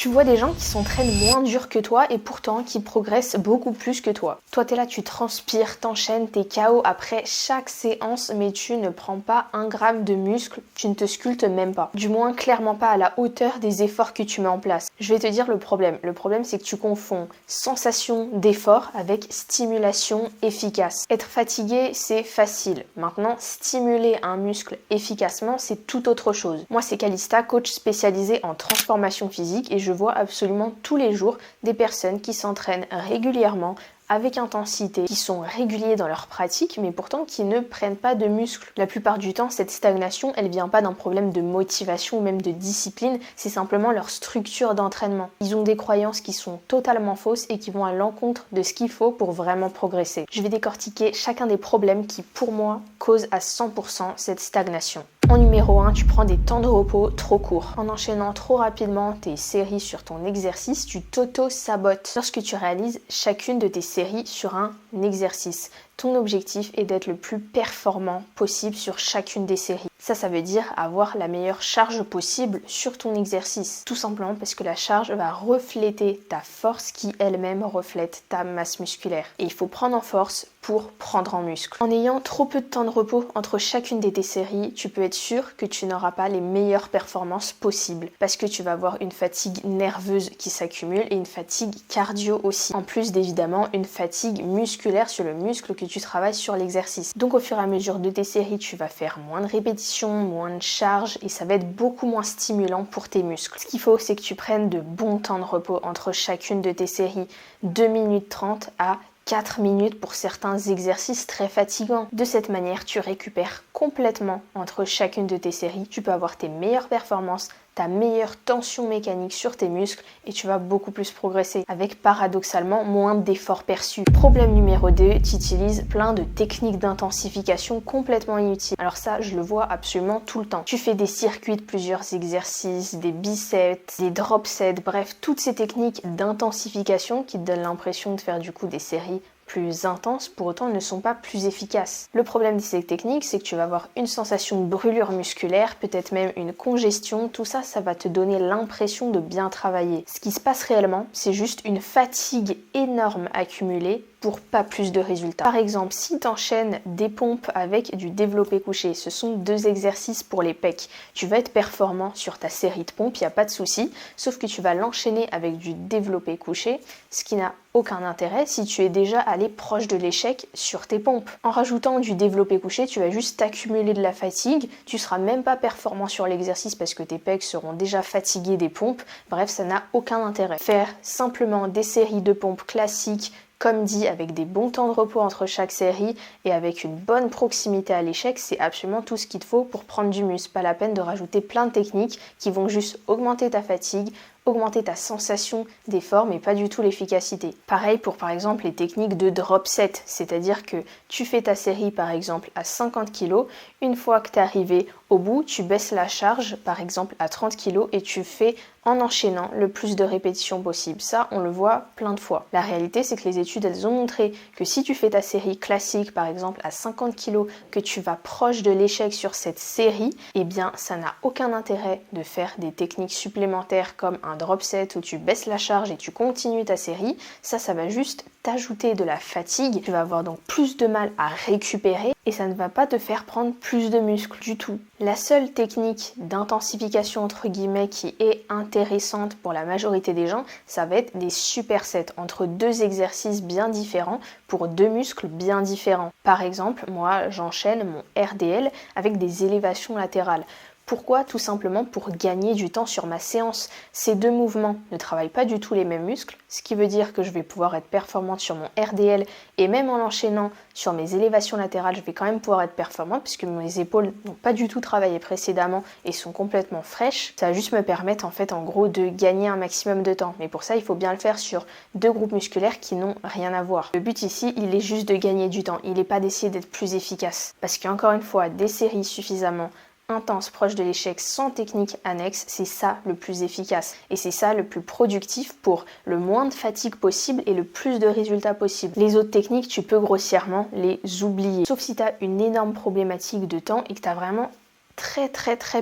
Tu vois des gens qui s'entraînent moins dur que toi et pourtant qui progressent beaucoup plus que toi. Toi, t'es là, tu transpires, t'enchaînes, t'es KO après chaque séance, mais tu ne prends pas 1 gramme de muscle, tu ne te sculptes même pas. Du moins, clairement pas à la hauteur des efforts que tu mets en place. Je vais te dire le problème. Le problème, c'est que tu confonds sensation d'effort avec stimulation efficace. Être fatigué, c'est facile. Maintenant, stimuler un muscle efficacement, c'est tout autre chose. Moi, c'est Calista, coach spécialisé en transformation physique et je vois absolument tous les jours des personnes qui s'entraînent régulièrement avec intensité, qui sont réguliers dans leur pratique, mais pourtant qui ne prennent pas de muscles. La plupart du temps, cette stagnation, elle vient pas d'un problème de motivation ou même de discipline, c'est simplement leur structure d'entraînement. Ils ont des croyances qui sont totalement fausses et qui vont à l'encontre de ce qu'il faut pour vraiment progresser. Je vais décortiquer chacun des problèmes qui, pour moi, causent à 100% cette stagnation. En numéro 1, tu prends des temps de repos trop courts. En enchaînant trop rapidement tes séries sur ton exercice, tu t'auto-sabotes. Lorsque tu réalises chacune de tes séries sur un exercice, ton objectif est d'être le plus performant possible sur chacune des séries. Ça veut dire avoir la meilleure charge possible sur ton exercice. Tout simplement parce que la charge va refléter ta force qui elle-même reflète ta masse musculaire. Et il faut prendre en force pour prendre en muscle. En ayant trop peu de temps de repos entre chacune de tes séries, tu peux être sûr que tu n'auras pas les meilleures performances possibles parce que tu vas avoir une fatigue nerveuse qui s'accumule et une fatigue cardio aussi. En plus d'évidemment une fatigue musculaire sur le muscle que tu travailles sur l'exercice. Donc au fur et à mesure de tes séries, tu vas faire moins de répétitions, moins de charges et ça va être beaucoup moins stimulant pour tes muscles. Ce qu'il faut, c'est que tu prennes de bons temps de repos entre chacune de tes séries, 2 minutes 30 à 4 minutes pour certains exercices très fatigants. De cette manière, tu récupères complètement entre chacune de tes séries. Tu peux avoir tes meilleures performances, ta meilleure tension mécanique sur tes muscles et tu vas beaucoup plus progresser avec paradoxalement moins d'efforts perçus. Problème numéro 2, tu utilises plein de techniques d'intensification complètement inutiles. Alors ça, je le vois absolument tout le temps. Tu fais des circuits de plusieurs exercices, des biceps, des drop sets, bref, toutes ces techniques d'intensification qui te donnent l'impression de faire du coup des séries plus intenses, pour autant ne sont pas plus efficaces. Le problème de ces techniques, c'est que tu vas avoir une sensation de brûlure musculaire, peut-être même une congestion, tout ça, ça va te donner l'impression de bien travailler. Ce qui se passe réellement, c'est juste une fatigue énorme accumulée pour pas plus de résultats. Par exemple, si tu enchaînes des pompes avec du développé couché, ce sont 2 exercices pour les pecs, tu vas être performant sur ta série de pompes, il n'y a pas de souci, sauf que tu vas l'enchaîner avec du développé couché, ce qui n'a aucun intérêt si tu es déjà allé proche de l'échec sur tes pompes. En rajoutant du développé couché, tu vas juste accumuler de la fatigue, tu seras même pas performant sur l'exercice parce que tes pecs seront déjà fatigués des pompes, bref, ça n'a aucun intérêt. Faire simplement des séries de pompes classiques, comme dit, avec des bons temps de repos entre chaque série et avec une bonne proximité à l'échec, c'est absolument tout ce qu'il te faut pour prendre du muscle. Pas la peine de rajouter plein de techniques qui vont juste augmenter ta fatigue, augmenter ta sensation d'effort, mais pas du tout l'efficacité. Pareil pour par exemple les techniques de drop set, c'est-à-dire que tu fais ta série par exemple à 50 kg, une fois que tu es arrivé au bout, tu baisses la charge par exemple à 30 kg et tu fais en enchaînant le plus de répétitions possible. Ça, on le voit plein de fois. La réalité, c'est que les études, elles ont montré que si tu fais ta série classique, par exemple à 50 kg, que tu vas proche de l'échec sur cette série, eh bien, ça n'a aucun intérêt de faire des techniques supplémentaires comme un drop set où tu baisses la charge et tu continues ta série. Ça va juste t'ajouter de la fatigue. Tu vas avoir donc plus de mal à récupérer et ça ne va pas te faire prendre plus de muscles du tout. La seule technique d'intensification entre guillemets qui est intéressante pour la majorité des gens, ça va être des supersets entre 2 exercices bien différents pour 2 muscles bien différents. Par exemple, moi j'enchaîne mon RDL avec des élévations latérales. Pourquoi? Tout simplement pour gagner du temps sur ma séance. Ces 2 mouvements ne travaillent pas du tout les mêmes muscles, ce qui veut dire que je vais pouvoir être performante sur mon RDL et même en l'enchaînant sur mes élévations latérales, je vais quand même pouvoir être performante puisque mes épaules n'ont pas du tout travaillé précédemment et sont complètement fraîches. Ça va juste me permettre en fait en gros de gagner un maximum de temps. Mais pour ça, il faut bien le faire sur 2 groupes musculaires qui n'ont rien à voir. Le but ici, il est juste de gagner du temps. Il n'est pas d'essayer d'être plus efficace. Parce qu'encore une fois, des séries suffisamment intense, proche de l'échec, sans technique annexe, c'est ça le plus efficace. Et c'est ça le plus productif pour le moins de fatigue possible et le plus de résultats possible. Les autres techniques, tu peux grossièrement les oublier. Sauf si tu as une énorme problématique de temps et que tu as vraiment très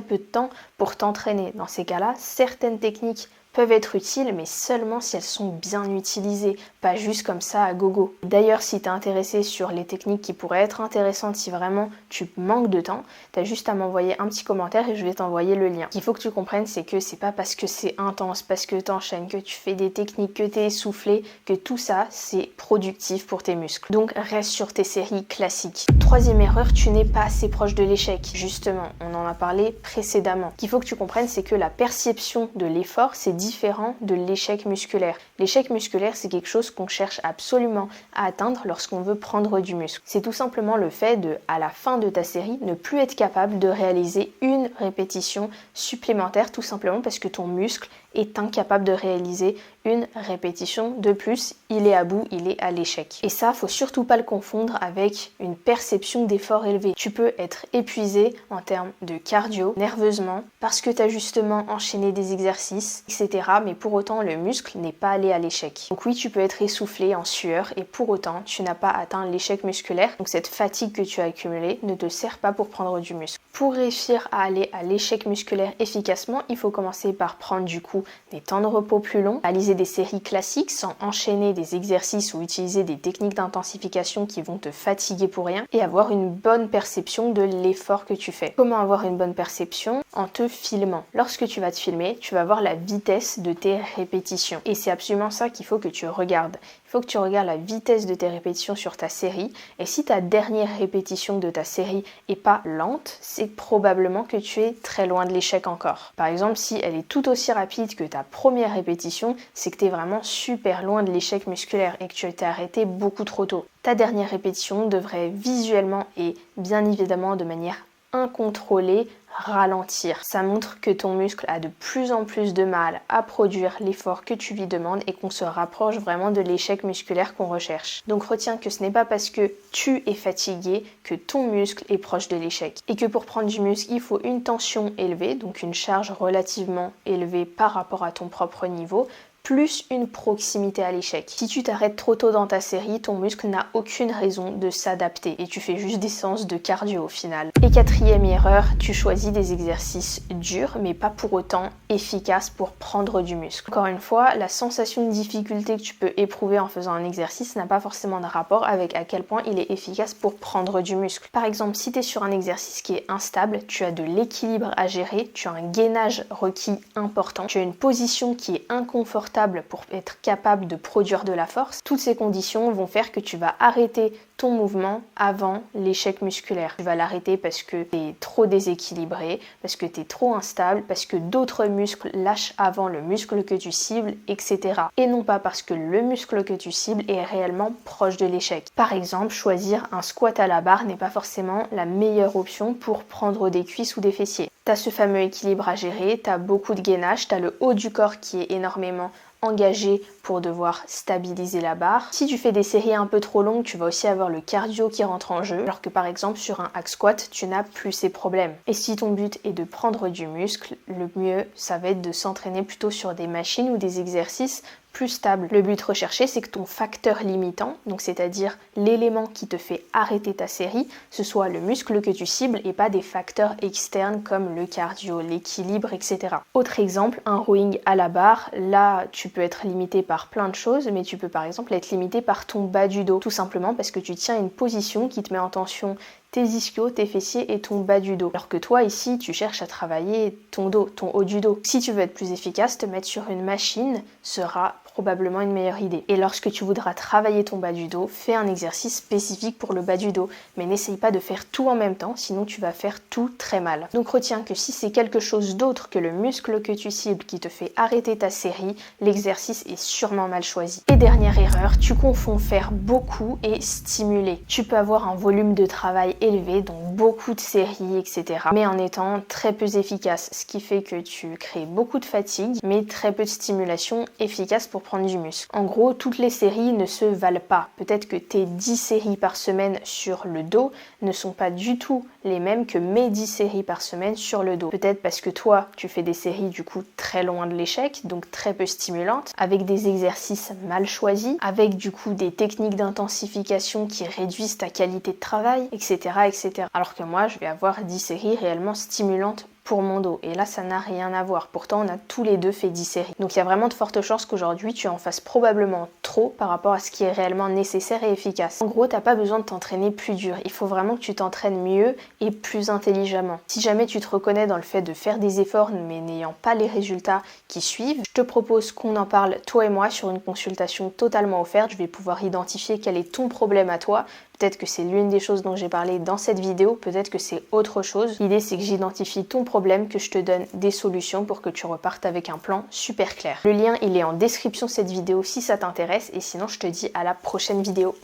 peu de temps pour t'entraîner. Dans ces cas-là, certaines techniques peuvent être utiles, mais seulement si elles sont bien utilisées, pas juste comme ça à gogo. D'ailleurs, si t'es intéressé sur les techniques qui pourraient être intéressantes si vraiment tu manques de temps, t'as juste à m'envoyer un petit commentaire et je vais t'envoyer le lien. Ce qu'il faut que tu comprennes, c'est que c'est pas parce que c'est intense, parce que t'enchaînes, que tu fais des techniques, que t'es essoufflé, que tout ça, c'est productif pour tes muscles. Donc reste sur tes séries classiques. Troisième erreur, tu n'es pas assez proche de l'échec. Justement, on en a parlé précédemment. Ce qu'il faut que tu comprennes, c'est que la perception de l'effort, c'est différent de l'échec musculaire. L'échec musculaire, c'est quelque chose qu'on cherche absolument à atteindre lorsqu'on veut prendre du muscle. C'est tout simplement le fait de, à la fin de ta série, ne plus être capable de réaliser une répétition supplémentaire, tout simplement parce que ton muscle est incapable de réaliser une répétition de plus, il est à bout, il est à l'échec. Et ça, faut surtout pas le confondre avec une perception d'effort élevé. Tu peux être épuisé en termes de cardio, nerveusement, parce que tu as justement enchaîné des exercices, etc. Mais pour autant, le muscle n'est pas allé à l'échec. Donc oui, tu peux être essoufflé en sueur et pour autant, tu n'as pas atteint l'échec musculaire. Donc cette fatigue que tu as accumulée ne te sert pas pour prendre du muscle. Pour réussir à aller à l'échec musculaire efficacement, il faut commencer par prendre du coup des temps de repos plus longs, réaliser des séries classiques sans enchaîner des exercices ou utiliser des techniques d'intensification qui vont te fatiguer pour rien et avoir une bonne perception de l'effort que tu fais. Comment avoir une bonne perception? En te filmant. Lorsque tu vas te filmer, tu vas voir la vitesse de tes répétitions. Et c'est absolument ça qu'il faut que tu regardes. Il faut que tu regardes la vitesse de tes répétitions sur ta série. Et si ta dernière répétition de ta série est pas lente, c'est probablement que tu es très loin de l'échec encore. Par exemple, si elle est tout aussi rapide que ta première répétition, c'est que tu es vraiment super loin de l'échec musculaire et que tu as été arrêté beaucoup trop tôt. Ta dernière répétition devrait visuellement et bien évidemment de manière incontrôlée ralentir. Ça montre que ton muscle a de plus en plus de mal à produire l'effort que tu lui demandes et qu'on se rapproche vraiment de l'échec musculaire qu'on recherche. Donc retiens que ce n'est pas parce que tu es fatigué que ton muscle est proche de l'échec et que pour prendre du muscle, il faut une tension élevée, donc une charge relativement élevée par rapport à ton propre niveau, plus une proximité à l'échec. Si tu t'arrêtes trop tôt dans ta série, ton muscle n'a aucune raison de s'adapter et tu fais juste des séances de cardio au final. Et quatrième erreur, tu choisis des exercices durs mais pas pour autant efficaces pour prendre du muscle. Encore une fois, la sensation de difficulté que tu peux éprouver en faisant un exercice n'a pas forcément de rapport avec à quel point il est efficace pour prendre du muscle. Par exemple, si tu es sur un exercice qui est instable, tu as de l'équilibre à gérer, tu as un gainage requis important, tu as une position qui est inconfortable pour être capable de produire de la force, toutes ces conditions vont faire que tu vas arrêter ton mouvement avant l'échec musculaire. Tu vas l'arrêter parce que tu es trop déséquilibré, parce que tu es trop instable, parce que d'autres muscles lâchent avant le muscle que tu cibles, etc. Et non pas parce que le muscle que tu cibles est réellement proche de l'échec. Par exemple, choisir un squat à la barre n'est pas forcément la meilleure option pour prendre des cuisses ou des fessiers. Tu as ce fameux équilibre à gérer, tu as beaucoup de gainage, tu as le haut du corps qui est énormément engagé pour devoir stabiliser la barre. Si tu fais des séries un peu trop longues, tu vas aussi avoir le cardio qui rentre en jeu, alors que par exemple sur un hack squat, tu n'as plus ces problèmes. Et si ton but est de prendre du muscle, le mieux, ça va être de s'entraîner plutôt sur des machines ou des exercices plus stable. Le but recherché, c'est que ton facteur limitant, donc c'est-à-dire l'élément qui te fait arrêter ta série, ce soit le muscle que tu cibles et pas des facteurs externes comme le cardio, l'équilibre, etc. Autre exemple, un rowing à la barre. Là, tu peux être limité par plein de choses, mais tu peux par exemple être limité par ton bas du dos, tout simplement parce que tu tiens une position qui te met en tension tes ischios, tes fessiers et ton bas du dos. Alors que toi ici, tu cherches à travailler ton dos, ton haut du dos. Si tu veux être plus efficace, te mettre sur une machine sera probablement une meilleure idée. Et lorsque tu voudras travailler ton bas du dos, fais un exercice spécifique pour le bas du dos. Mais n'essaye pas de faire tout en même temps, sinon tu vas faire tout très mal. Donc retiens que si c'est quelque chose d'autre que le muscle que tu cibles qui te fait arrêter ta série, l'exercice est sûrement mal choisi. Et dernière erreur, tu confonds faire beaucoup et stimuler. Tu peux avoir un volume de travail élevé, donc beaucoup de séries, etc. mais en étant très peu efficace, ce qui fait que tu crées beaucoup de fatigue, mais très peu de stimulation efficace pour prendre du muscle. En gros, toutes les séries ne se valent pas. Peut-être que tes 10 séries par semaine sur le dos ne sont pas du tout les mêmes que mes 10 séries par semaine sur le dos. Peut-être parce que toi, tu fais des séries du coup très loin de l'échec, donc très peu stimulantes, avec des exercices mal choisis, avec du coup des techniques d'intensification qui réduisent ta qualité de travail, etc. etc. Alors que moi, je vais avoir 10 séries réellement stimulantes pour mon dos. Et là, ça n'a rien à voir. Pourtant, on a tous les deux fait 10 séries. Donc, il y a vraiment de fortes chances qu'aujourd'hui, tu en fasses probablement trop par rapport à ce qui est réellement nécessaire et efficace. En gros, t'as pas besoin de t'entraîner plus dur. Il faut vraiment que tu t'entraînes mieux et plus intelligemment. Si jamais tu te reconnais dans le fait de faire des efforts mais n'ayant pas les résultats qui suivent, je te propose qu'on en parle, toi et moi, sur une consultation totalement offerte. Je vais pouvoir identifier quel est ton problème à toi. Peut-être que c'est l'une des choses dont j'ai parlé dans cette vidéo, peut-être que c'est autre chose. L'idée, c'est que j'identifie ton problème, que je te donne des solutions pour que tu repartes avec un plan super clair. Le lien, il est en description de cette vidéo si ça t'intéresse, et sinon, je te dis à la prochaine vidéo.